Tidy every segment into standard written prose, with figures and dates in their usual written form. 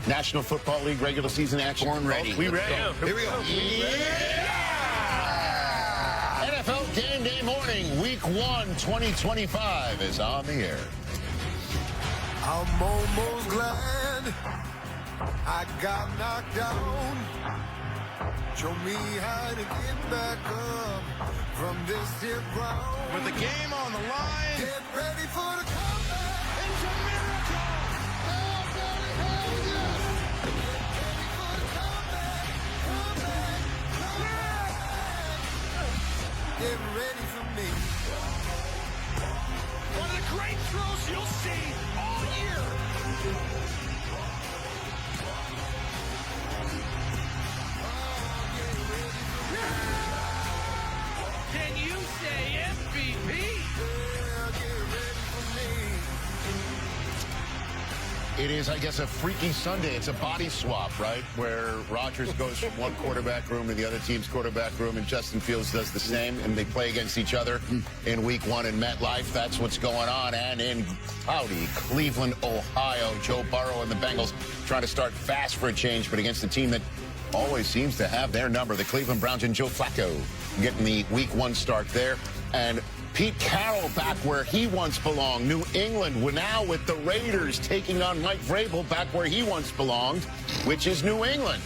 National Football League regular season action. Born ready. We ready? Yeah. Here we go. Yeah! NFL Game Day morning, Week 1, 2025 is on the air. I'm almost glad I got knocked down. Show me how to get back up from this here ground. With the game on the line. Get ready for the comeback. It's a miracle. Oh, buddy, hell yeah. Get ready for the comeback. Comeback. Get ready for me. One of the great throws you'll see all year. Can you say MVP? It is, I guess, a freaky Sunday. It's a body swap, right? Where Rodgers goes from one quarterback room to the other team's quarterback room, and Justin Fields does the same, and they play against each other in Week 1 in MetLife. That's what's going on. And in cloudy Cleveland, Ohio, Joe Burrow and the Bengals trying to start fast for a change, but against a team that always seems to have their number. The Cleveland Browns and Joe Flacco getting the Week 1 start there. And Pete Carroll back where he once belonged. New England, we're now with the Raiders taking on Mike Vrabel back where he once belonged, which is New England.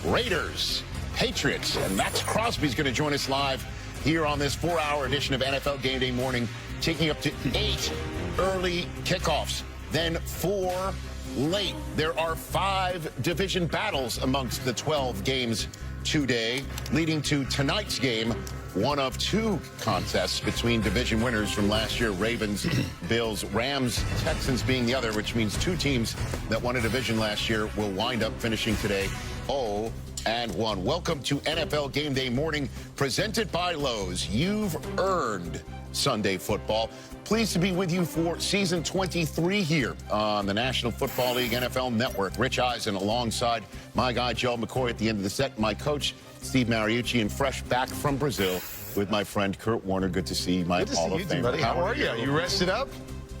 Raiders, Patriots, and Max Crosby's going to join us live here on this 4-hour edition of NFL Game Day morning, taking up to 8 early kickoffs, then 4 late. There are 5 division battles amongst the 12 games today, leading to tonight's game, one of 2 contests between division winners from last year, Ravens, Bills, Rams, Texans being the other, which means 2 teams that won a division last year will wind up finishing today 0-1. Welcome to NFL Game Day morning, presented by Lowe's. You've earned Sunday football. Pleased to be with you for season 23 here on the National Football League NFL Network. Rich Eisen alongside my guy Joe McCoy at the end of the set, my coach Steve Mariucci, and fresh back from Brazil with my friend Kurt Warner. Good to see my Hall of Famer. Buddy. How are you? You rested up?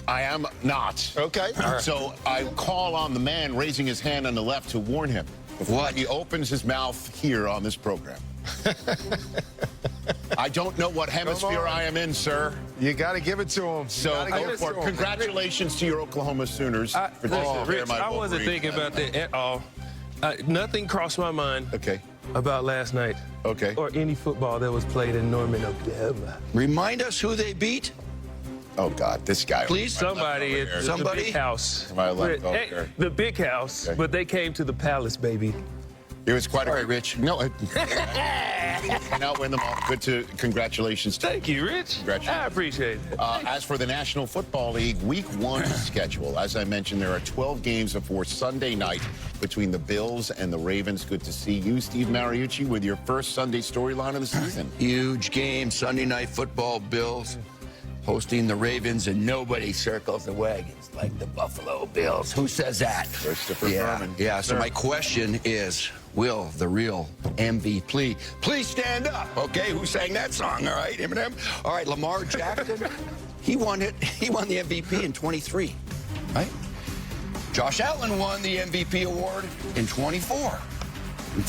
I am not. Okay. All right. So I call on the man raising his hand on the left to warn him before he opens his mouth here on this program. I don't know what hemisphere I am in, sir. You got to give it to him. So go for it. Congratulations to your Oklahoma Sooners for taking care of my I wasn't thinking about that at all. Nothing crossed my mind about last night. Okay. Or any football that was played in Norman, Oklahoma. Remind us who they beat. Oh, God, this guy. Please, somebody at the big house. My left over. The big house, but they came to the palace, baby. It was quite a great, Rich. No, cannot win them all. Congratulations. Thank you, Rich. Congratulations. I appreciate it. As for the National Football League Week 1 schedule, as I mentioned, there are 12 games before Sunday night between the Bills and the Ravens. Good to see you, Steve Mariucci, with your first Sunday storyline of the season. Huge game, Sunday Night Football, Bills hosting the Ravens, and nobody circles the wagons like the Buffalo Bills. Who says that? Christopher Furman. Yeah, so my question is, will the real MVP please stand up? Okay, who sang that song? All right, Eminem. All right, Lamar Jackson. He won it. He won the MVP in 23, right? Josh Allen won the MVP award in 24. In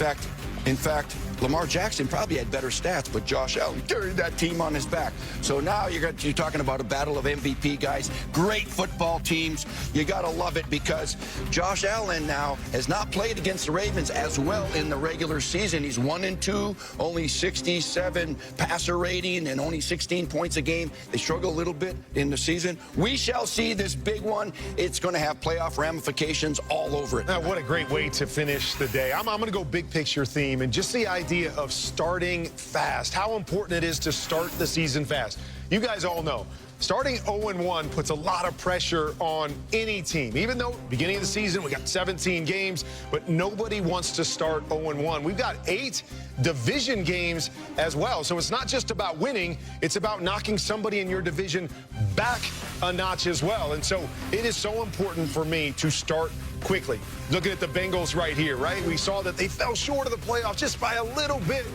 fact, Lamar Jackson probably had better stats, but Josh Allen carried that team on his back. So now you're talking about a battle of MVP guys, great football teams. You got to love it because Josh Allen now has not played against the Ravens as well in the regular season. He's 1-2, only 67 passer rating and only 16 points a game. They struggle a little bit in the season. We shall see this big one. It's going to have playoff ramifications all over it. Now, what a great way to finish the day. I'm going to go big picture theme and just the idea of starting fast, how important it is to start the season fast. You guys all know, starting 0-1 puts a lot of pressure on any team. Even though beginning of the season, we got 17 games, but nobody wants to start 0-1. We've got 8 division games as well. So it's not just about winning, it's about knocking somebody in your division back a notch as well. And so it is so important for me to start quickly. Looking at the Bengals right here, right? We saw that they fell short of the playoffs just by a little bit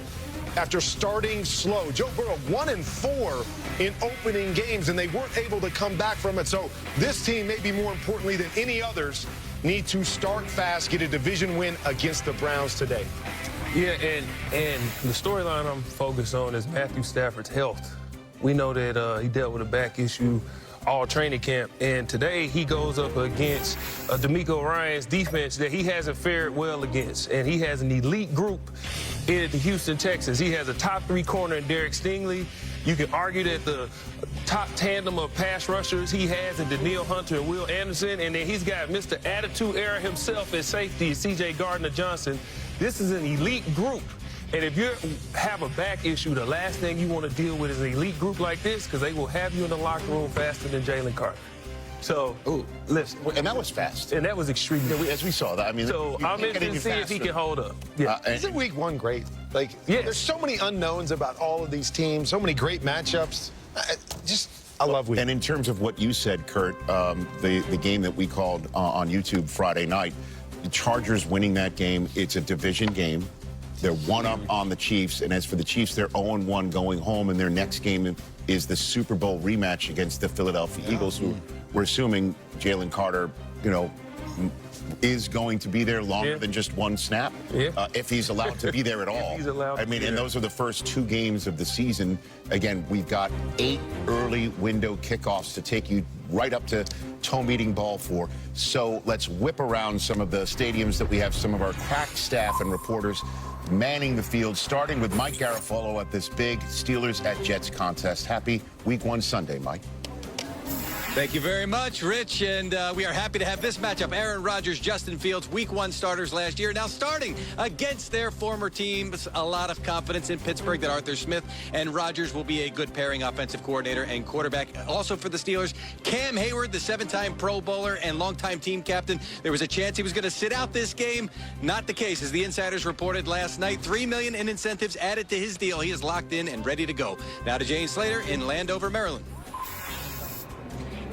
after starting slow. Joe Burrow 1-4 in opening games, and they weren't able to come back from it. So this team, maybe more importantly than any others, need to start fast, get a division win against the Browns today. Yeah, and the storyline I'm focused on is Matthew Stafford's health. We know that he dealt with a back issue all training camp, and today he goes up against D'Amico Ryan's defense that he hasn't fared well against, and he has an elite group in the Houston Texans. He has a top 3 corner in Derek Stingley. You can argue that the top tandem of pass rushers he has in Danielle Hunter and Will Anderson, and then he's got Mr. Attitude Era himself at safety, C.J. Gardner-Johnson. This is an elite group. And if you have a back issue, the last thing you want to deal with is an elite group like this, because they will have you in the locker room faster than Jalen Carter. So, listen. And that was fast. And that was extremely fast. As we saw that. I mean, so I'm interested to see if he can hold up. Yeah. Isn't week 1 great? Like, there's so many unknowns about all of these teams, so many great matchups. I love week. And in terms of what you said, Kurt, the game that we called on YouTube Friday night, the Chargers winning that game, it's a division game. They're 1-up on the Chiefs, and as for the Chiefs, they're 0-1 going home, and their next game is the Super Bowl rematch against the Philadelphia Eagles, who we're assuming Jalen Carter, is going to be there longer than just one snap, if he's allowed to be there at all. He's allowed I mean, and those are the first 2 games of the season. Again, we've got 8 early window kickoffs to take you right up to toe meeting ball for. So let's whip around some of the stadiums that we have some of our crack staff and reporters manning the field, starting with Mike Garafolo at this big Steelers at Jets contest. Happy Week 1 Sunday, Mike. Thank you very much, Rich, and we are happy to have this matchup. Aaron Rodgers, Justin Fields, Week 1 starters last year, now starting against their former teams. A lot of confidence in Pittsburgh that Arthur Smith and Rodgers will be a good pairing offensive coordinator and quarterback. Also for the Steelers, Cam Hayward, the 7-time Pro Bowler and longtime team captain. There was a chance he was going to sit out this game. Not the case, as the insiders reported last night. $3 million in incentives added to his deal. He is locked in and ready to go. Now to Jane Slater in Landover, Maryland.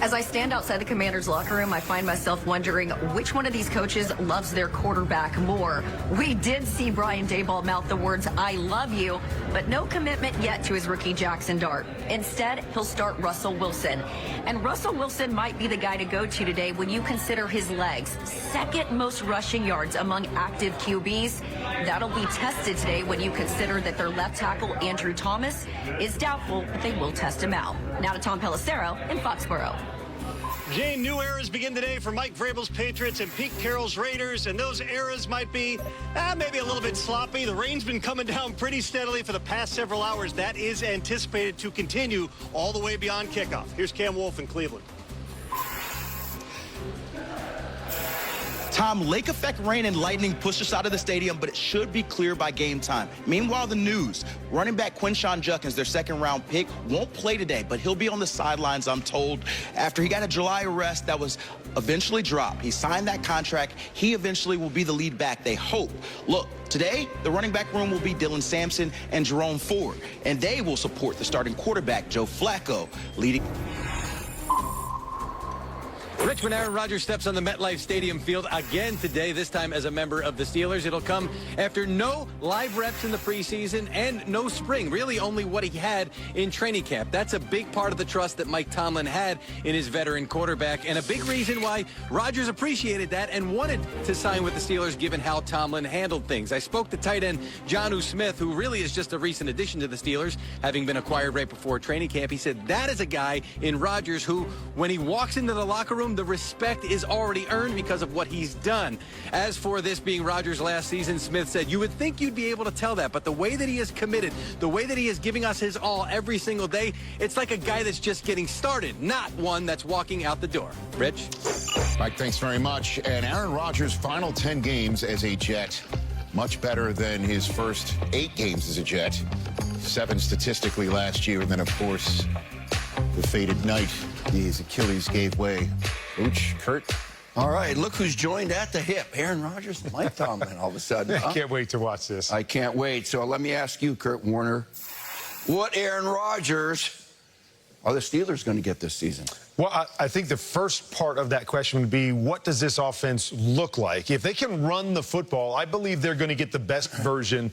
As I stand outside the Commanders' locker room, I find myself wondering which one of these coaches loves their quarterback more. We did see Brian Daboll mouth the words, "I love you," but no commitment yet to his rookie Jackson Dart. Instead, he'll start Russell Wilson. And Russell Wilson might be the guy to go to today when you consider his legs. 2nd most rushing yards among active QBs. That'll be tested today when you consider that their left tackle, Andrew Thomas, is doubtful, but they will test him out. Now to Tom Pelissero in Foxborough. Jane, new eras begin today for Mike Vrabel's Patriots and Pete Carroll's Raiders, and those eras might be maybe a little bit sloppy. The rain's been coming down pretty steadily for the past several hours. That is anticipated to continue all the way beyond kickoff. Here's Cam Wolfe in Cleveland. Tom, lake effect rain and lightning pushed us out of the stadium, but it should be clear by game time. Meanwhile, the news, running back Quinshon Judkins, their 2nd-round pick, won't play today, but he'll be on the sidelines, I'm told, after he got a July arrest that was eventually dropped. He signed that contract. He eventually will be the lead back, they hope. Look, today, the running back room will be Dylan Sampson and Jerome Ford, and they will support the starting quarterback, Joe Flacco, leading. Richmond, Aaron Rodgers steps on the MetLife Stadium field again today, this time as a member of the Steelers. It'll come after no live reps in the preseason and no spring, really only what he had in training camp. That's a big part of the trust that Mike Tomlin had in his veteran quarterback, and a big reason why Rodgers appreciated that and wanted to sign with the Steelers given how Tomlin handled things. I spoke to tight end Jonnu Smith, who really is just a recent addition to the Steelers, having been acquired right before training camp. He said that is a guy in Rodgers who, when he walks into the locker room, the respect is already earned because of what he's done. As for this being Rodgers' last season, Smith said, you would think you'd be able to tell that, but the way that he is committed, the way that he is giving us his all every single day, it's like a guy that's just getting started, not one that's walking out the door. Rich? Mike, thanks very much. And Aaron Rodgers' final 10 games as a Jet, much better than his first 8 games as a Jet. 7 statistically last year, and then, of course, the fated night, his Achilles gave way. Ooch, Kurt. All right, look who's joined at the hip. Aaron Rodgers and Mike Tomlin all of a sudden. I can't wait to watch this. I can't wait. So let me ask you, Kurt Warner, what Aaron Rodgers are the Steelers going to get this season? Well, I think the first part of that question would be, what does this offense look like? If they can run the football, I believe they're going to get the best version